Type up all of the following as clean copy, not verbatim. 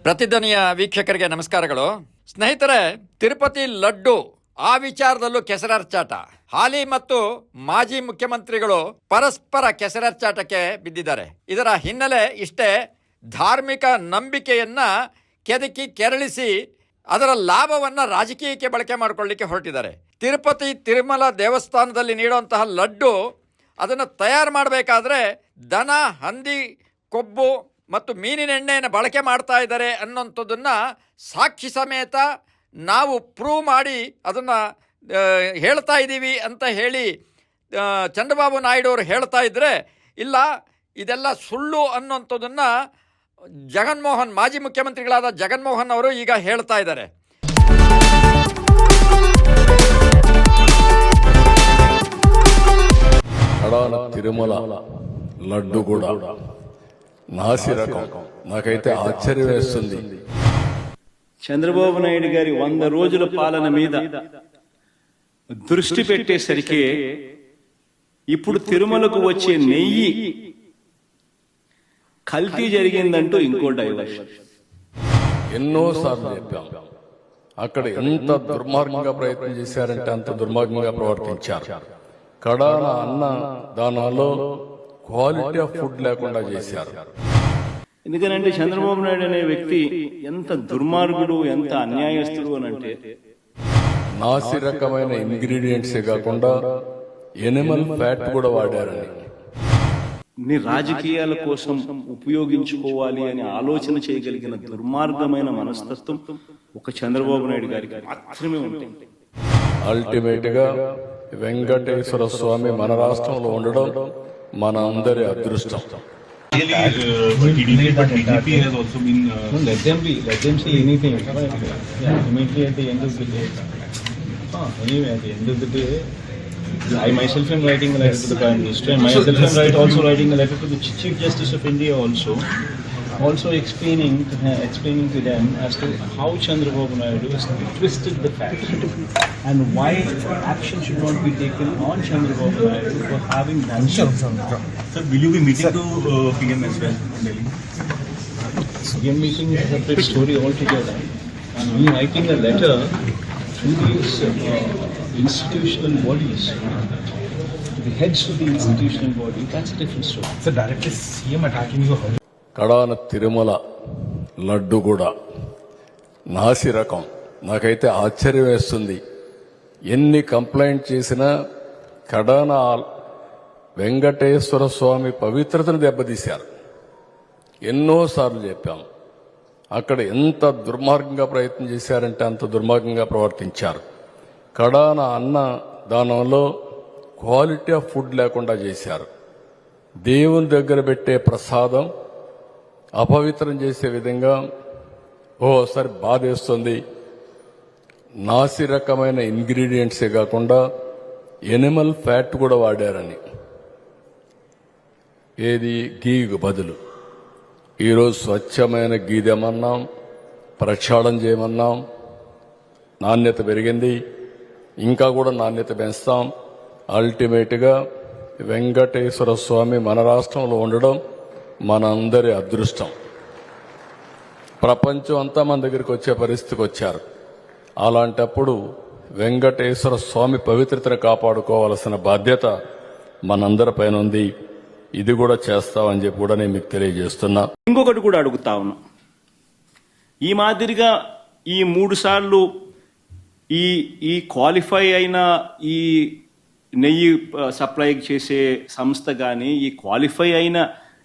ಪ್ರತಿಧ್ವನಿಯ ವೀಕ್ಷಕರಿಗೆ ನಮಸ್ಕಾರಗಳು. ಸ್ನೇಹಿತರೆ, ತಿರುಪತಿ ಲಡ್ಡು ಆ ವಿಚಾರದಲ್ಲೂ ಕೆಸರರ್ಚಾಟ. ಹಾಲಿ ಮತ್ತು ಮಾಜಿ ಮುಖ್ಯಮಂತ್ರಿಗಳು ಪರಸ್ಪರ ಕೆಸರರ್ಚಾಟಕ್ಕೆ ಬಿದ್ದಿದ್ದಾರೆ. ಇದರ ಹಿನ್ನೆಲೆ ಇಷ್ಟೇ, ಧಾರ್ಮಿಕ ನಂಬಿಕೆಯನ್ನ ಕೆದಕಿ ಕೆರಳಿಸಿ ಅದರ ಲಾಭವನ್ನ ರಾಜಕೀಯಕ್ಕೆ ಬಳಕೆ ಮಾಡಿಕೊಳ್ಳಲಿಕ್ಕೆ ಹೊರಟಿದ್ದಾರೆ. ತಿರುಪತಿ ತಿರುಮಲ ದೇವಸ್ಥಾನದಲ್ಲಿ ನೀಡುವಂತಹ ಲಡ್ಡು ಅದನ್ನು ತಯಾರು ಮಾಡಬೇಕಾದ್ರೆ ದನ, ಹಂದಿ ಕೊಬ್ಬು ಮತ್ತು ಮೀನಿನ ಎಣ್ಣೆಯನ್ನು ಬಳಕೆ ಮಾಡ್ತಾ ಇದ್ದಾರೆ ಅನ್ನೋಂಥದ್ದನ್ನು ಸಾಕ್ಷಿ ಸಮೇತ ನಾವು ಪ್ರೂವ್ ಮಾಡಿ ಅದನ್ನು ಹೇಳ್ತಾ ಇದ್ದೀವಿ ಅಂತ ಹೇಳಿ ಚಂದ್ರಬಾಬು ನಾಯ್ಡು ಅವರು ಹೇಳ್ತಾ ಇದ್ದರೆ, ಇಲ್ಲ ಇದೆಲ್ಲ ಸುಳ್ಳು ಅನ್ನೋಂಥದ್ದನ್ನು ಮಾಜಿ ಮುಖ್ಯಮಂತ್ರಿಗಳಾದ ಜಗನ್ಮೋಹನ್ ಅವರು ಈಗ ಹೇಳ್ತಾ ಇದ್ದಾರೆ. తిరుమల లడ్డు కూడా నాసి రకం. నాకైతే ఆశ్చర్యం వేస్తుంది. చంద్రబాబు నాయుడు గారి 100 రోజుల పాలన మీద దృష్టి పెట్టేసరికి ఇప్పుడు తిరుమలకు వచ్చే నెయ్యి కల్తీ జరిగిందంటూ ఇంకో డైవర్షన్. ఎన్నోసార్లు చెప్పాం, అక్కడ ఎంత దుర్మార్గంగా ప్రయత్నం చేశారంటే అంత దుర్మార్గంగా ప్రవర్తించారు. కడాన అన్న దానాలో క్వాలిటీ ఆఫ్ ఫుడ్ లేకుండా చేశారు. ఎందుకనంటే చంద్రబాబు నాయుడు అనే వ్యక్తి ఎంత దుర్మార్గుడు, ఎంత అన్యాయస్తుడు అని అంటే, నాసి రకమైన ఇంగ్రీడియంట్సే కాకుండా ఎనిమల్ ఫ్యాట్ కూడా వాడారని. నీ రాజకీయాల కోసం ఉపయోగించుకోవాలి అని ఆలోచన చేయగలిగిన దుర్మార్గమైన మనస్తత్వం ఒక చంద్రబాబు నాయుడు గారికి మాత్రమే ఉంటుంది. అల్టిమేట్ గా వెంకటేశ్వర స్వామి మన రాష్ట్రంలో ఉండడం మన అందరి అదృష్టం. BJP has also been let them say anything. Immediately at the end of the day, anyway, at the end of the day, I myself am writing a letter to the Prime Minister, and myself am also writing a letter to the Chief Justice of India also explaining to them as to how Chandrababu Naidu has twisted the facts and why action should not be taken on Chandrababu Naidu for having done so. Sir, will you be meeting to PM as well in Delhi? PM meeting is a separate story altogether. And we writing a letter to these institutional bodies, the heads of the institutional body, that's a different story. Sir, directly CM attacking you. కడాన తిరుమల లడ్డు కూడా నాసి రకం. నాకైతే ఆశ్చర్యం వేస్తుంది. ఎన్ని complaint చేసినా కడాన వెంకటేశ్వర స్వామి పవిత్రతను దెబ్బతీశారు. ఎన్నోసార్లు చెప్పాం, అక్కడ ఎంత దుర్మార్గంగా ప్రయత్నం చేశారంటే అంత దుర్మార్గంగా ప్రవర్తించారు. కడాన అన్న దానంలో క్వాలిటీ ఆఫ్ ఫుడ్ లేకుండా చేశారు. దేవుని దగ్గర పెట్టే ప్రసాదం అపవిత్రం చేసే విధంగా ఓసారి బాధేస్తుంది. నాసి రకమైన ఇంగ్రీడియంట్సే కాకుండా ఎనిమల్ ఫ్యాట్ కూడా వాడారని. ఏది గీకు బదులు ఈరోజు స్వచ్ఛమైన గీ తెమన్నాం, ప్రక్షాళన చేయమన్నాం. నాణ్యత పెరిగింది, ఇంకా కూడా నాణ్యత పెంచుతాం. అల్టిమేట్గా వెంకటేశ్వర స్వామి మన రాష్ట్రంలో ఉండడం మన అందరి అదృష్టం. ప్రపంచం అంతా మన దగ్గరికి వచ్చే పరిస్థితికి వచ్చారు. అలాంటప్పుడు వెంకటేశ్వర స్వామి పవిత్రతను కాపాడుకోవాల్సిన బాధ్యత మనందరిపైన ఉంది. ఇది కూడా చేస్తామని చెప్పి కూడా నేను మీకు తెలియజేస్తున్నా. ఇంకొకటి కూడా అడుగుతా ఉన్నా, ఈ మాదిరిగా ఈ 3 సార్లు ఈ క్వాలిఫై అయిన ఈ నెయ్యి సప్లై చేసే సంస్థ కానీ, ఈ క్వాలిఫై అయిన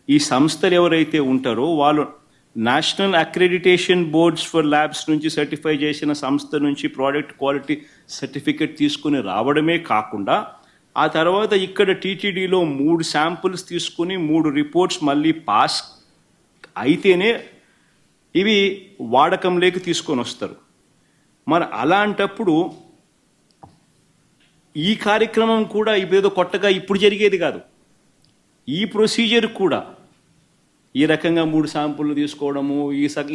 ఈ సంస్థలు ఎవరైతే ఉంటారో వాళ్ళు national accreditation boards for labs నుంచి సర్టిఫై చేసిన సంస్థ నుంచి ప్రోడక్ట్ క్వాలిటీ సర్టిఫికెట్ తీసుకుని రావడమే కాకుండా, ఆ తర్వాత ఇక్కడ టీటీడీలో 3 శాంపుల్స్ తీసుకుని 3 రిపోర్ట్స్ మళ్ళీ పాస్ అయితేనే ఇవి వాడకంలోకి తీసుకొని వస్తారు. మరి అలాంటప్పుడు ఈ కార్యక్రమం కూడా ఇదేదో కొత్తగా ఇప్పుడు జరిగేది కాదు. ఈ ప్రొసీజర్ కూడా ఈ రకంగా 3 శాంపుల్ తీసుకోవడము,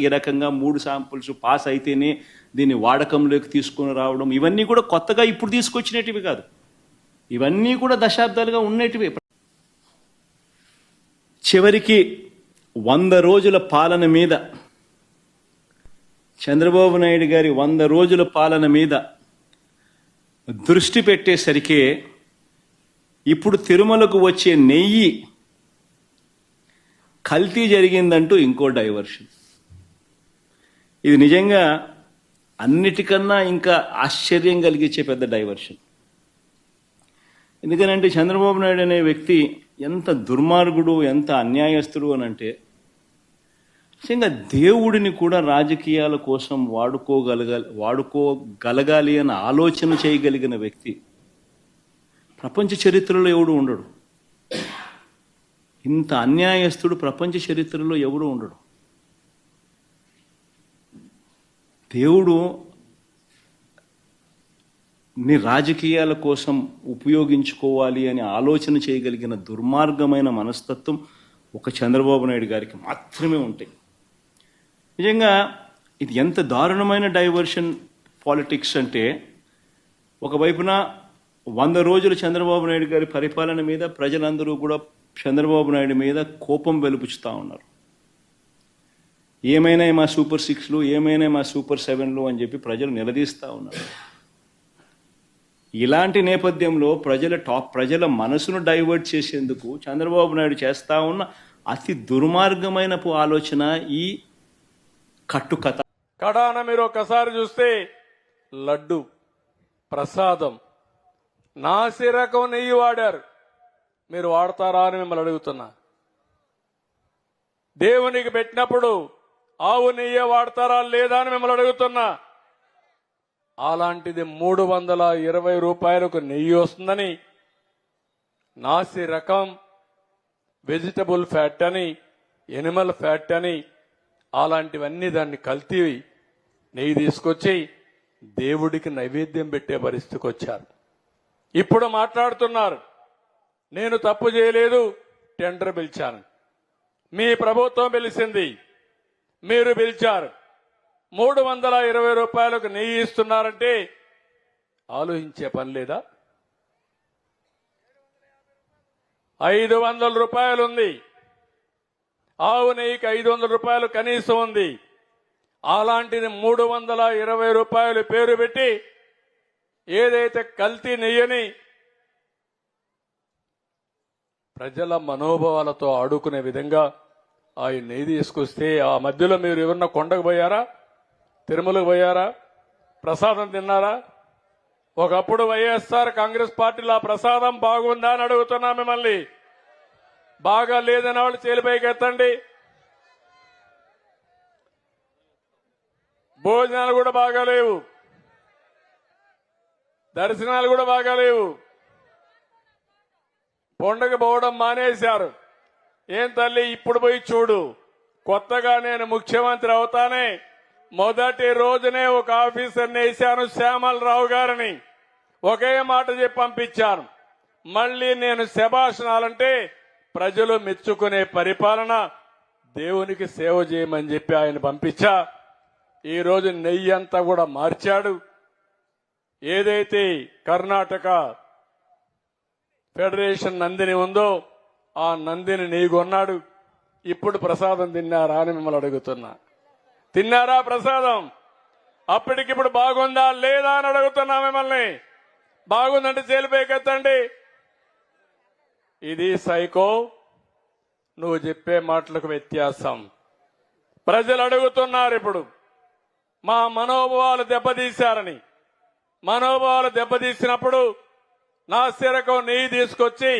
ఈ రకంగా 3 శాంపుల్స్ పాస్ అయితేనే దీన్ని వాడకంలోకి తీసుకొని రావడం, ఇవన్నీ కూడా కొత్తగా ఇప్పుడు తీసుకొచ్చినటివి కాదు. ఇవన్నీ కూడా దశాబ్దాలుగా ఉన్నటివే. చివరికి 100 రోజుల పాలన మీద చంద్రబాబు నాయుడు గారి 100 రోజుల పాలన మీద దృష్టి పెట్టేసరికి ఇప్పుడు తిరుమలకు వచ్చే నెయ్యి కల్తీ జరిగిందంటూ ఇంకో డైవర్షన్. ఇది నిజంగా అన్నిటికన్నా ఇంకా ఆశ్చర్యం కలిగించే పెద్ద డైవర్షన్. ఎందుకనంటే చంద్రబాబు నాయుడు అనే వ్యక్తి ఎంత దుర్మార్గుడు, ఎంత అన్యాయస్తుడు అని అంటే, నిజంగా దేవుడిని కూడా రాజకీయాల కోసం వాడుకోగలగాలి అని ఆలోచన చేయగలిగిన వ్యక్తి ప్రపంచ చరిత్రలో ఎవడు ఉండడు. ఇంత అన్యాయస్తుడు ప్రపంచ చరిత్రలో ఎవడు ఉండడు. దేవుడు ని రాజకీయాల కోసం ఉపయోగించుకోవాలి అని ఆలోచన చేయగలిగిన దుర్మార్గమైన మనస్తత్వం ఒక చంద్రబాబు నాయుడు గారికి మాత్రమే ఉంటాయి. నిజంగా ఇది ఎంత దారుణమైన డైవర్షన్ పాలిటిక్స్ అంటే, ఒకవైపున 100 రోజులు చంద్రబాబు నాయుడు గారి పరిపాలన మీద ప్రజలందరూ కూడా చంద్రబాబు నాయుడు మీద కోపం వెలుపుచుతూ ఉన్నారు. ఏమైనా మా సూపర్ 6లు, ఏమైనా మా సూపర్ 7లు అని చెప్పి ప్రజలు నిలదీస్తూ ఉన్నారు. ఇలాంటి నేపథ్యంలో ప్రజల మనసును డైవర్ట్ చేసేందుకు చంద్రబాబు నాయుడు చేస్తా ఉన్న అతి దుర్మార్గమైన ఆలోచన ఈ కట్టుకథ. కడాన మీరు ఒకసారి చూస్తే లడ్డు ప్రసాదం నాసి రకం నెయ్యి వాడారు. మీరు వాడతారా అని మిమ్మల్ని అడుగుతున్నా. దేవునికి పెట్టినప్పుడు ఆవు నెయ్యి వాడతారా లేదా అని మిమ్మల్ని అడుగుతున్నా. అలాంటిది 320 రూపాయలకు నెయ్యి వస్తుందని నాసి రకం, వెజిటబుల్ ఫ్యాట్ అని, ఎనిమల్ ఫ్యాట్ అని, అలాంటివన్నీ దాన్ని కల్తీ నెయ్యి తీసుకొచ్చి దేవుడికి నైవేద్యం పెట్టే పరిస్థితికి వచ్చారు. ఇప్పుడు మాట్లాడుతున్నారు నేను తప్పు చేయలేదు, టెండర్ పిలిచాను. మీ ప్రభుత్వం పిలిచింది, మీరు పిలిచారు. 320 రూపాయలకు నెయ్యి ఇస్తున్నారంటే ఆలోచించే పని లేదా? 500 రూపాయలు ఉంది. ఆవు నెయ్యికి 500 రూపాయలు కనీసం ఉంది. అలాంటిది 320 రూపాయలు పేరు పెట్టి ఏదైతే కల్తీ నెయ్యని ప్రజల మనోభావాలతో ఆడుకునే విధంగా ఆ నెయ్యి తీసుకొస్తే, ఆ మధ్యలో మీరు ఎవరన్నా కొండకు పోయారా, తిరుమలకు పోయారా, ప్రసాదం తిన్నారా? ఒకప్పుడు వైఎస్ఆర్ కాంగ్రెస్ పార్టీలో ఆ ప్రసాదం బాగుందా అని అడుగుతున్నా మిమ్మల్ని. బాగా లేదన్న వాళ్ళు చేలిపైకి ఎత్తండి. భోజనాలు కూడా బాగాలేవు, దర్శనాలు కూడా బాగాలేవు. కొండకు పోవడం మానేశారు. ఏం తల్లి, ఇప్పుడు పోయి చూడు. కొత్తగా నేను ముఖ్యమంత్రి అవుతానే మొదటి రోజునే ఒక ఆఫీసర్ని వేశాను, శ్యామలరావు గారిని. ఒకే మాట చెప్పి పంపించాను. మళ్ళీ నేను శభాషణాలంటే ప్రజలు మెచ్చుకునే పరిపాలన, దేవునికి సేవ చేయమని చెప్పి ఆయన పంపించా. ఈ రోజు నెయ్యి అంతా కూడా మార్చాడు. ఏదైతే కర్ణాటక ఫెడరేషన్ నందిని ఉందో ఆ నందిని నెయ్యి కొన్నాడు. ఇప్పుడు ప్రసాదం తిన్నారా అని మిమ్మల్ని అడుగుతున్నా. తిన్నారా ప్రసాదం? అప్పటికిప్పుడు బాగుందా లేదా అని అడుగుతున్నా మిమ్మల్ని. బాగుందంటే చేలిపైకెత్తండి. ఇది సైకో, నువ్వు చెప్పే మాటలకు వ్యత్యాసం. ప్రజలు అడుగుతున్నారు ఇప్పుడు, మా మనోభావాలు దెబ్బతీశారని. మనోభావాలు దెబ్బతీసినప్పుడు నాసిరకం నెయ్యి తీసుకొచ్చి,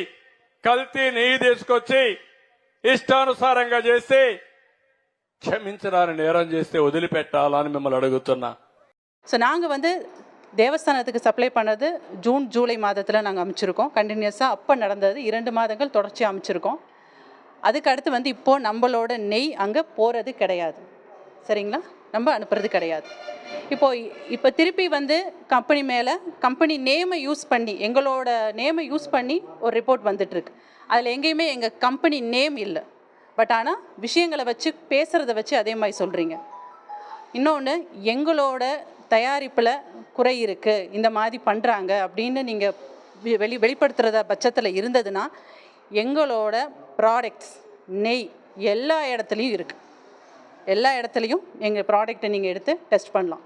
కల్తీ నెయ్యి తీసుకొచ్చి ఇష్టానుసారంగా చేసి క్షమించడానికి నేరం చేస్తే వదిలిపెట్టాలని మిమ్మల్ని అడుగుతున్నా. ஸோ நாங்கள் வந்து தேவஸ்தானத்துக்கு சப்ளை பண்ணது ஜூன் ஜூலை மாதத்தில் நாங்கள் அமைச்சிருக்கோம். கண்டினியூஸாக அப்போ நடந்தது 2 மாதங்கள் தொடர்ச்சியாக அமைச்சிருக்கோம். அதுக்கு அடுத்து வந்து இப்போது நம்மளோட நெய் அங்கே போகிறது கிடையாது. சரிங்களா? நம்ம அனுப்புறது கிடையாது. இப்போ திருப்பி வந்து கம்பெனி மேலே கம்பெனி நேமை யூஸ் பண்ணி, எங்களோட நேமை யூஸ் பண்ணி ஒரு ரிப்போர்ட் வந்துட்டுருக்கு. அதில் எங்கேயுமே எங்கள் கம்பெனி நேம் இல்லை. பட் ஆனால் விஷயங்களை வச்சு பேசுகிறத வச்சு அதே மாதிரி சொல்கிறீங்க. இன்னொன்று, எங்களோட தயாரிப்பில் குறை இருக்குது, இந்த மாதிரி பண்ணுறாங்க அப்படின்னு நீங்கள் வெளிப்படுத்துகிறத பட்சத்தில் இருந்ததுன்னா, எங்களோட ப்ராடக்ட்ஸ் நெய் எல்லா இடத்துலையும் இருக்குது. எல்லா இடத்துலையும் எங்கள் ப்ராடக்ட்டை நீங்கள் எடுத்து டெஸ்ட் பண்ணலாம்.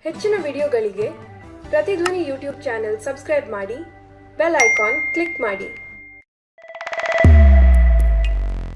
ಹೆಚ್ಚಿನ ವಿಡಿಯೋಗಳಿಗೆ ಪ್ರತಿಧ್ವನಿ ಯೂಟ್ಯೂಬ್ ಚಾನೆಲ್ ಸಬ್ಸ್ಕ್ರೈಬ್ ಮಾಡಿ, ಬೆಲ್ ಐಕಾನ್ ಕ್ಲಿಕ್ ಮಾಡಿ.